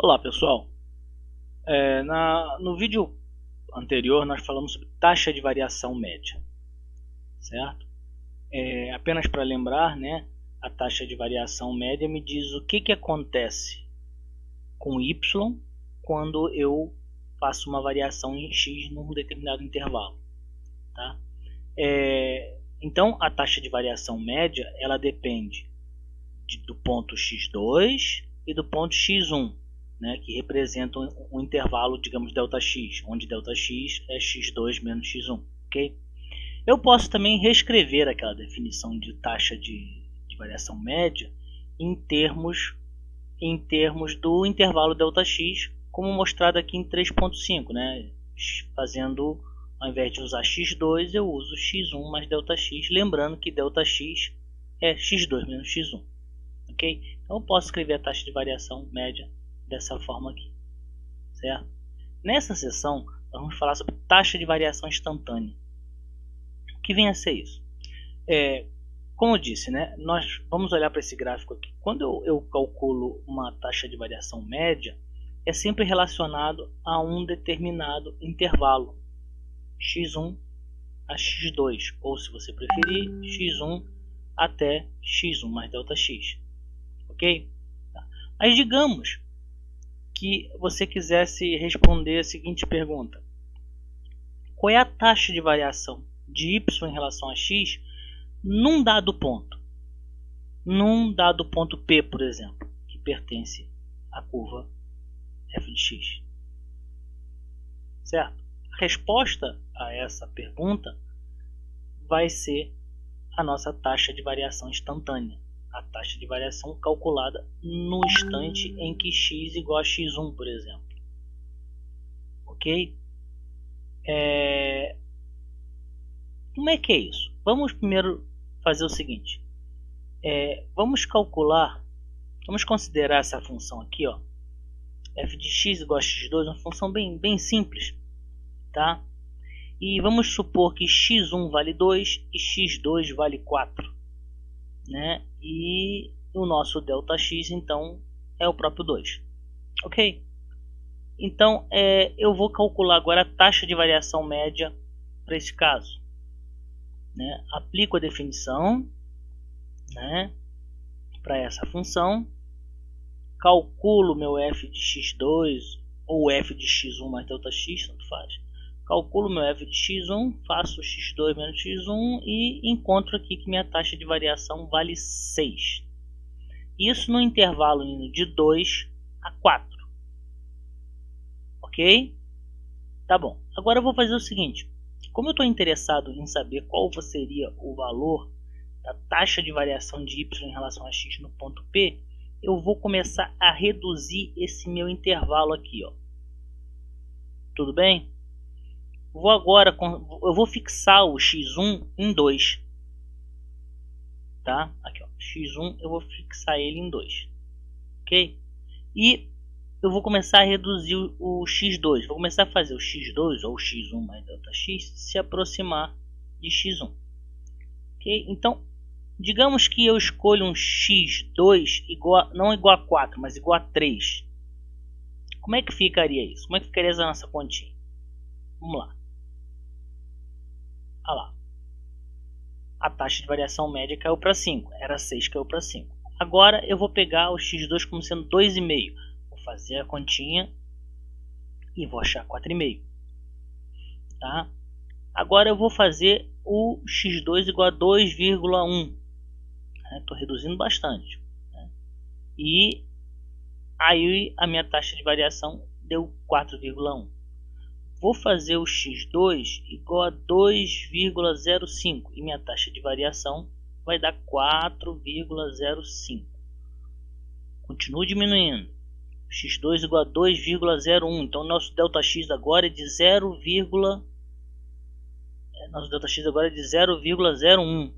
Olá pessoal, no vídeo anterior nós falamos sobre taxa de variação média, certo? Apenas para lembrar, né, a taxa de variação média me diz o que acontece com y quando eu faço uma variação em x num determinado intervalo, tá? Então a taxa de variação média ela depende do ponto x2 e do ponto x1, né, que representam um intervalo, digamos, ΔX, onde ΔX é x2 menos x1, ok? Eu posso também reescrever aquela definição de taxa de variação média em termos do intervalo ΔX, como mostrado aqui em 3.5, né? Fazendo, ao invés de usar x2, eu uso x1 mais ΔX, lembrando que ΔX é x2 menos x1, ok? Então eu posso escrever a taxa de variação média dessa forma aqui, certo? Nessa sessão nós vamos falar sobre taxa de variação instantânea. O que vem a ser isso? Como eu disse, né, nós vamos olhar para esse gráfico aqui. Quando eu calculo uma taxa de variação média, é sempre relacionado a um determinado intervalo, x1 a x2, ou se você preferir, x1 até x1 mais ΔX, ok? Mas digamos que você quisesse responder a seguinte pergunta: qual é a taxa de variação de y em relação a x num dado ponto? Num dado ponto P, por exemplo, que pertence à curva f de x. Certo? A resposta a essa pergunta vai ser a nossa taxa de variação instantânea. A taxa de variação calculada no instante em que x igual a x1, por exemplo. Ok? Como é que é isso? Vamos primeiro fazer o seguinte. Vamos considerar essa função aqui, ó, f de x igual a x2, uma função bem simples, tá? E vamos supor que x1 vale 2 e x2 vale 4. Né? E o nosso ΔX então é o próprio 2, ok? Então eu vou calcular agora a taxa de variação média para esse caso, né? Aplico a definição, né, para essa função, calculo meu f de x2 ou f de x1 mais ΔX, tanto faz. Calculo meu f de x1, faço x2 menos x1 e encontro aqui que minha taxa de variação vale 6. Isso no intervalo indo de 2 a 4. Ok? Tá bom. Agora eu vou fazer o seguinte. Como eu estou interessado em saber qual seria o valor da taxa de variação de y em relação a x no ponto P, eu vou começar a reduzir esse meu intervalo aqui, ó. Tudo bem? Eu vou fixar o x1 em 2, tá? Aqui, ó, x1 eu vou fixar ele em 2, ok? E eu vou começar a reduzir o x2, vou começar a fazer o x2 ou x1 mais ΔX se aproximar de x1, ok? Então, digamos que eu escolho um x2 não igual a 4, mas igual a 3. Como é que ficaria isso? Como é que ficaria essa nossa continha? Vamos lá. Olha lá. A taxa de variação média caiu para 5. Era 6, caiu para 5. Agora eu vou pegar o x2 como sendo 2,5. Vou fazer a continha e vou achar 4,5. Tá? Agora eu vou fazer o x2 igual a 2,1. Estou reduzindo bastante. Né? E aí a minha taxa de variação deu 4,1. Vou fazer o x2 igual a 2,05 e minha taxa de variação vai dar 4,05. Continuo diminuindo. x2 igual a 2,01. Então nosso ΔX agora é de 0,01.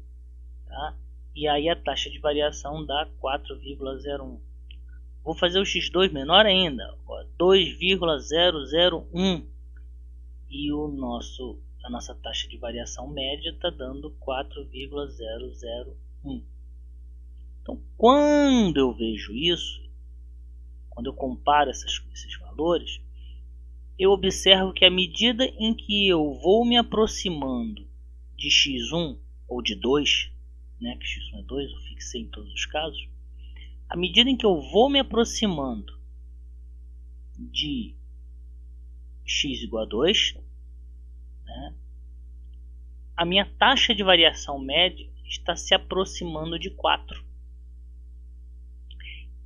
Tá? E aí a taxa de variação dá 4,01. Vou fazer o x2 menor ainda, 2,001. E a nossa taxa de variação média está dando 4,001. Então, quando eu vejo isso, quando eu comparo esses valores, eu observo que à medida em que eu vou me aproximando de x1 ou de 2, né, que x1 é 2, eu fixei em todos os casos, à medida em que eu vou me aproximando de x igual a 2, né, a minha taxa de variação média está se aproximando de 4.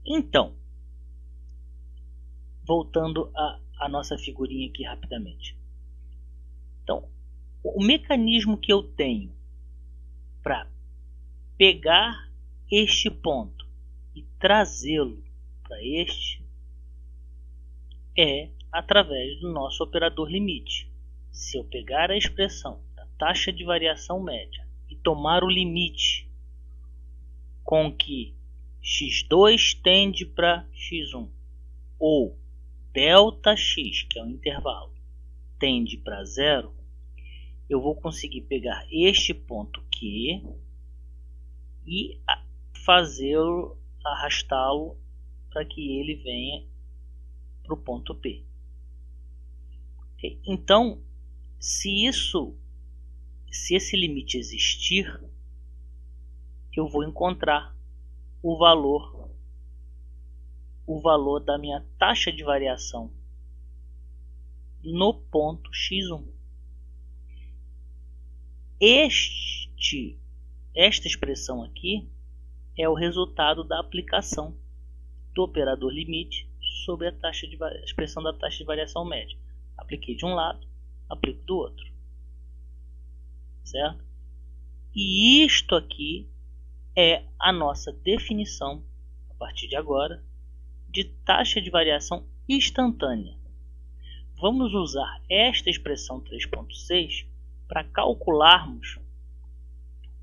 Então, voltando à nossa figurinha aqui rapidamente. Então, o mecanismo que eu tenho para pegar este ponto e trazê-lo para este é através do nosso operador limite. Se eu pegar a expressão da taxa de variação média e tomar o limite com que x2 tende para x1 ou ΔX, que é o intervalo, tende para 0, eu vou conseguir pegar este ponto Q e fazê-lo, arrastá-lo para que ele venha para o ponto P. Okay? Então, se esse limite existir, eu vou encontrar o valor da minha taxa de variação no ponto x1. Esta expressão aqui é o resultado da aplicação do operador limite sobre a expressão da taxa de variação média. Apliquei de um lado, aplico do outro. Certo? E isto aqui é a nossa definição, a partir de agora, de taxa de variação instantânea. Vamos usar esta expressão 3.6 para calcularmos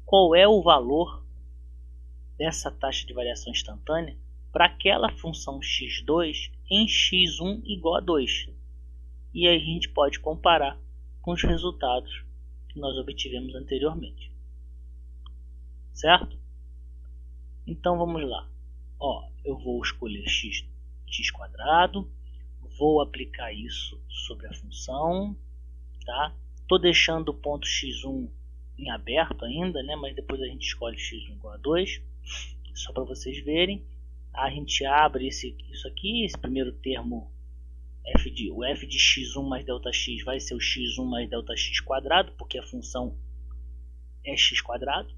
qual é o valor dessa taxa de variação instantânea para aquela função x2 em x1 igual a 2. E aí a gente pode comparar com os resultados que nós obtivemos anteriormente. Certo? Então vamos lá. Eu vou escolher x², vou aplicar isso sobre a função, tá? Estou deixando o ponto x1 em aberto ainda, né? Mas depois a gente escolhe x1 igual a 2, só para vocês verem. A gente abre isso aqui, esse primeiro termo, o f de x1 mais ΔX vai ser o x1 mais ΔX², porque a função é x².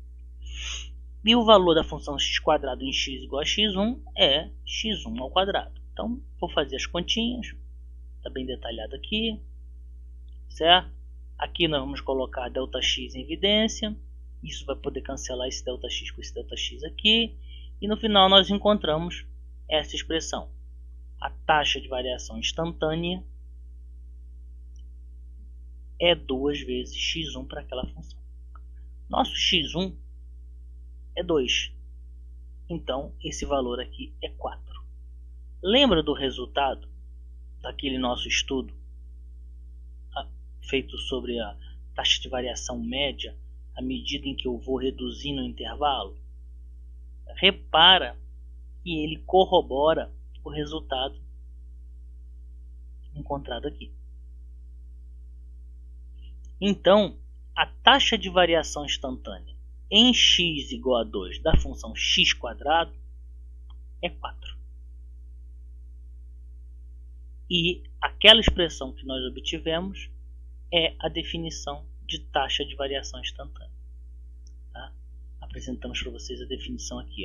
E o valor da função x² em x igual a x1 é x1 ao quadrado. Então, vou fazer as continhas. Está bem detalhado aqui. Certo? Aqui nós vamos colocar ΔX em evidência. Isso vai poder cancelar esse ΔX com esse ΔX aqui. E no final nós encontramos essa expressão. A taxa de variação instantânea é 2 vezes x1 para aquela função. Nosso x1 é 2. Então, esse valor aqui é 4. Lembra do resultado daquele nosso estudo feito sobre a taxa de variação média à medida em que eu vou reduzindo o intervalo? Repara que ele corrobora o resultado encontrado aqui. Então, a taxa de variação instantânea em x igual a 2 da função x² é 4. E aquela expressão que nós obtivemos é a definição de taxa de variação instantânea. Tá? Apresentamos para vocês a definição aqui.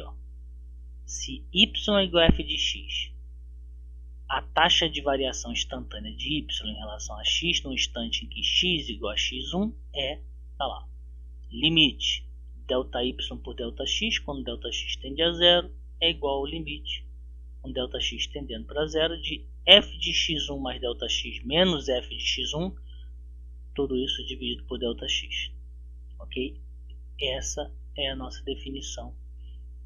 Se y é igual a f de x, a taxa de variação instantânea de y em relação a x no instante em que x igual a x1 é, tá lá, limite ΔY por ΔX, quando ΔX tende a 0, é igual ao limite, com ΔX tendendo para 0, de f de x1 mais ΔX menos f de x1, tudo isso dividido por ΔX. Ok? Essa é a nossa definição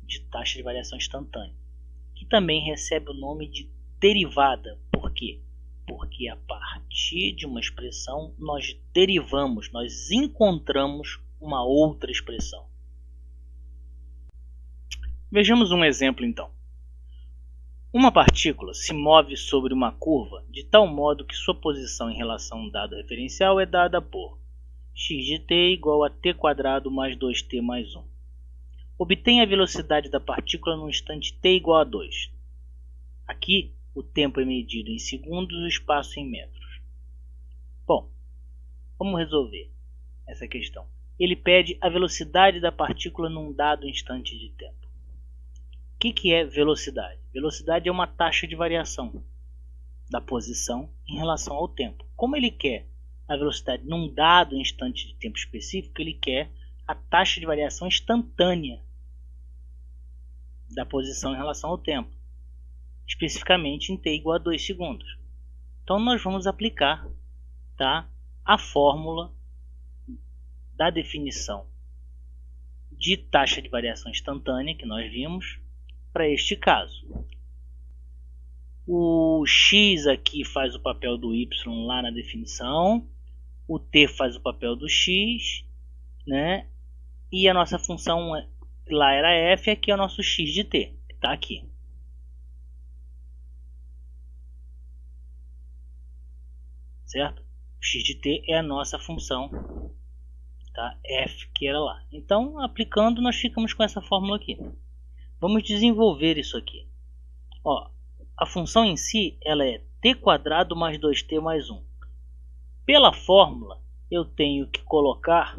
de taxa de variação instantânea, que também recebe o nome de derivada. Por quê? Porque a partir de uma expressão nós derivamos, nós encontramos uma outra expressão. Vejamos um exemplo então. Uma partícula se move sobre uma curva de tal modo que sua posição em relação a um dado referencial é dada por x de t igual a t² mais 2t mais 1. Obtenha a velocidade da partícula no instante t igual a 2. Aqui, o tempo é medido em segundos e o espaço em metros. Bom, vamos resolver essa questão. Ele pede a velocidade da partícula num dado instante de tempo. O que é velocidade? Velocidade é uma taxa de variação da posição em relação ao tempo. Como ele quer a velocidade num dado instante de tempo específico, ele quer a taxa de variação instantânea da posição em relação ao tempo, especificamente em t igual a 2 segundos. Então nós vamos aplicar, tá, a fórmula da definição de taxa de variação instantânea que nós vimos para este caso. O x aqui faz o papel do y lá na definição, o t faz o papel do x, né? E a nossa função lá era f, aqui é o nosso x de t, que está aqui. Certo? O x de t é a nossa função, tá? F que era lá. Então, aplicando, nós ficamos com essa fórmula aqui. Vamos desenvolver isso aqui. Ó, a função em si ela é t² mais 2t mais 1. Pela fórmula, eu tenho que colocar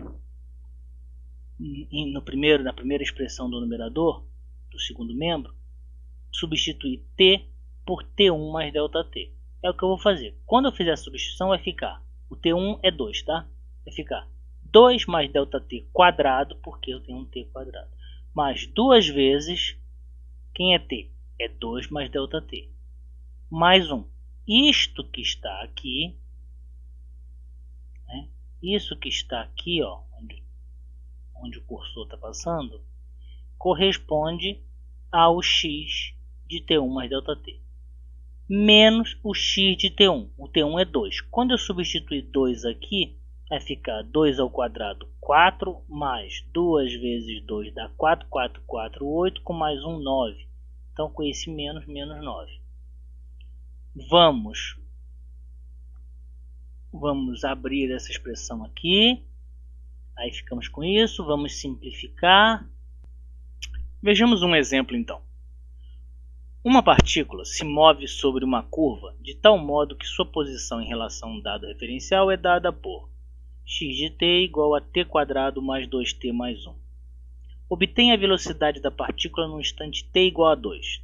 na primeira expressão do numerador, do segundo membro, substituir t por t1 mais ΔT. É o que eu vou fazer. Quando eu fizer a substituição, vai ficar, o t1 é 2, tá? Vai ficar 2 mais ΔT², porque eu tenho um t², mais 2 vezes, quem é t? É 2 mais ΔT, mais 1. Isto que está aqui, né? Isso que está aqui, ó, onde o cursor está passando, corresponde ao x de t1 mais ΔT, menos o x de t1. O t1 é 2. Quando eu substituir 2 aqui, vai ficar 2 ao quadrado, 4, mais 2 vezes 2 dá 4, 4, 4, 8, com mais 1, 9. Então, com esse menos, menos 9. Vamos abrir essa expressão aqui. Aí ficamos com isso. Vamos simplificar. Vejamos um exemplo, então. Uma partícula se move sobre uma curva de tal modo que sua posição em relação a um dado referencial é dada por x de t igual a t² mais 2t mais 1. Obtenha a velocidade da partícula no instante t igual a 2.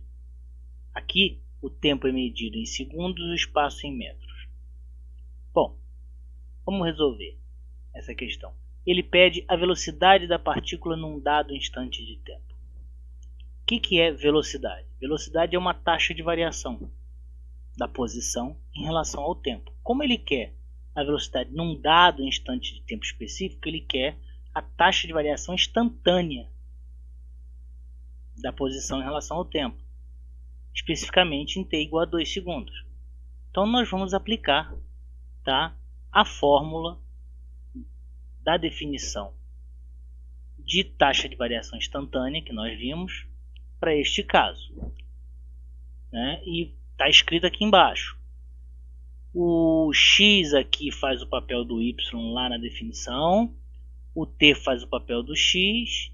Aqui, o tempo é medido em segundos e o espaço em metros. Bom, vamos resolver essa questão. Ele pede a velocidade da partícula num dado instante de tempo. O que é velocidade? Velocidade é uma taxa de variação da posição em relação ao tempo. Como ele quer a velocidade num dado instante de tempo específico, ele quer a taxa de variação instantânea da posição em relação ao tempo, especificamente em t igual a 2 segundos. Então nós vamos aplicar, tá, a fórmula da definição de taxa de variação instantânea que nós vimos para este caso, né? E está escrito aqui embaixo. O x aqui faz o papel do y lá na definição, o t faz o papel do x,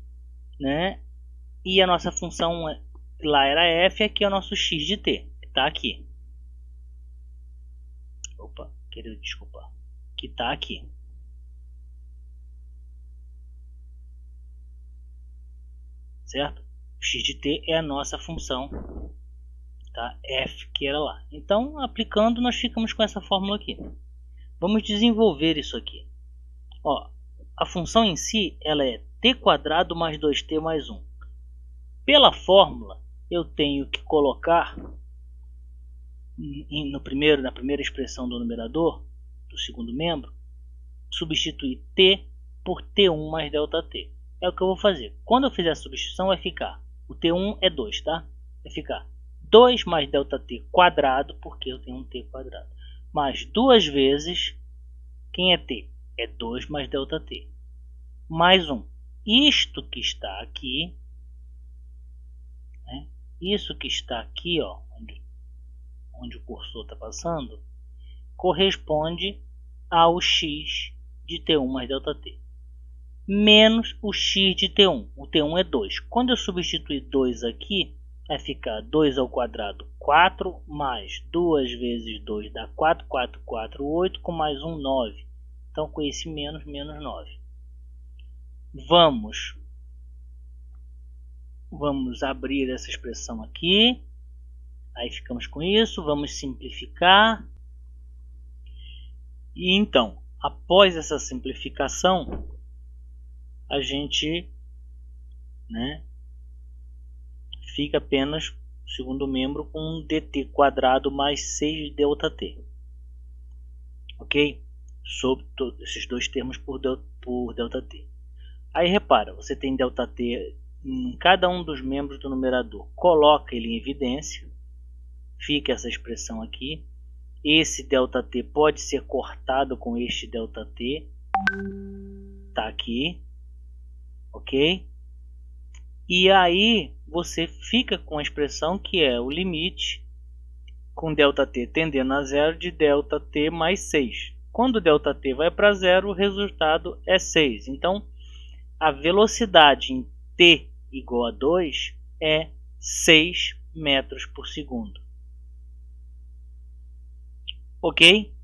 né? E a nossa função lá era f, aqui é o nosso x de t, que está aqui. Opa, querido, desculpa. Que está aqui. Certo? O x de t é a nossa função, tá? F que era lá. Então, aplicando, nós ficamos com essa fórmula aqui. Vamos desenvolver isso aqui. Ó, a função em si ela é t² mais 2t mais 1. Pela fórmula, eu tenho que colocar na primeira expressão do numerador, do segundo membro, substituir t por t1 mais ΔT. É o que eu vou fazer. Quando eu fizer a substituição, vai ficar, o t1 é 2, tá? Vai ficar 2 mais ΔT², porque eu tenho um t², mais 2 vezes, quem é t? É 2 mais ΔT, mais 1. Isto que está aqui, né? Isso que está aqui, ó, onde o cursor está passando, corresponde ao x de T1 mais ΔT, menos o x de T1. O T1 é 2. Quando eu substituir 2 aqui, vai ficar 2 ao quadrado, 4, mais 2 vezes 2 dá 4, 4, 4, 8, com mais 1, 9. Então, com esse menos, menos 9. Vamos abrir essa expressão aqui. Aí ficamos com isso. Vamos simplificar. E então, após essa simplificação, a gente, fica apenas o segundo membro com um dt quadrado mais 6 ΔT. Ok? Sobre esses dois termos por ΔT. Aí repara, você tem ΔT em cada um dos membros do numerador. Coloca ele em evidência. Fica essa expressão aqui. Esse ΔT pode ser cortado com este ΔT. Está aqui. Ok? E aí você fica com a expressão que é o limite com ΔT tendendo a zero de ΔT mais 6. Quando ΔT vai para zero, o resultado é 6. Então, a velocidade em t igual a 2 é 6 metros por segundo. Ok?